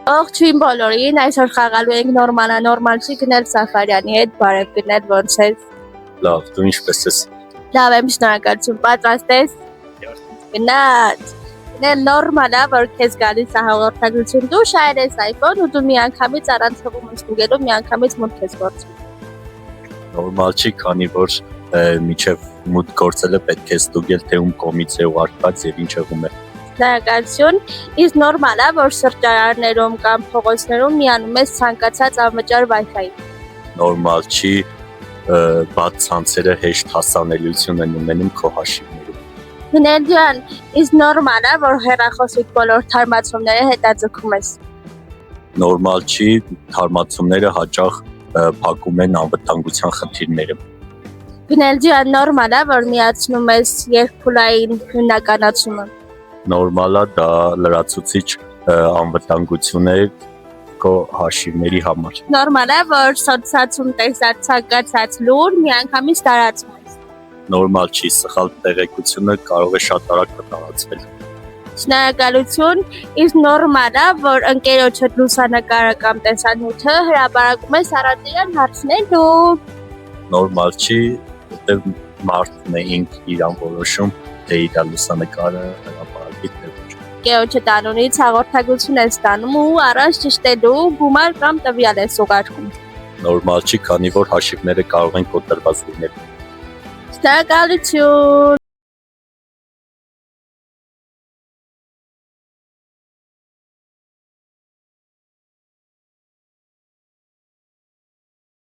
Ողջույն բոլորին, այսօր խաղալու ենք նորմալ չի գնել Սաֆարյանի հետ, բարև գնել, ոնց ես։ Լավ, դու ինչպես ես։ Լավ եմ, շնորհակալություն, պատրաստ ես։ Գնաց։ Գնել նորմալ է, որ քեզ գալիս է հաղորդագրություն, դու շահել ես iPhone ու դու միանգամից առանց հղում ստուգելու միանգամից մուտք ես գործում։ Նորմալ չի, քանի որ միջև մուտք գործելը պետք է ստուգել, թե ում կողմից է ուղարկված եւ ինչ հղում է։ Շնորհակալություն, իսկ նորմալ է, որ սրճարաններում կամ փողոցներում միանում ես ցանկացած անվճար Wi-Fi։ Նորմալ չի, բաց ցանցերը հեշտ հասանելիություն են ունենում քո հաշիվներում։ Գնել ջան, իսկ նորմալ է, որ հեռախոսիդ բոլոր թարմացումները հետաձգում ես։ Նորմալ չի, թարմացումները հաճախ փակում են անվտանգության խնդիրները։ Գնել ջան, նորմալ է, որ միացնում ես երկփուլային հիմնականացումը։ Նորմալ է, դա լրացուցիչ անվտանգություն է քո հաշիվների համար։ Նորմալ է, որ սոցիացում տեսած ցանկացած լուր միանգամից տարածում ես։ Նորմալ չի, սխալ տեղեկությունը կարող է շատ արագ տարածվել։ Շնորհակալություն, իսկ նորմալ է, որ ընկերոջդ լուսանկարը կամ տեսանյութը հրապարակում ես առանց իրան հարցնելու։ Նորմալ չի, որտեղ մարդն է ինքն իրան որոշում, թե իր լուսանկարը հրապարակի թե ոչ։ Ընկերոջդ անունից հաղորդագրություն ես ստանում ու առանց ճշտելու գումար կամ տվյալ ես ուղարկում։ Նորմալ չի, քանի որ հաշիվները կարող են կոտրված լինել։ Շնորհակալություն։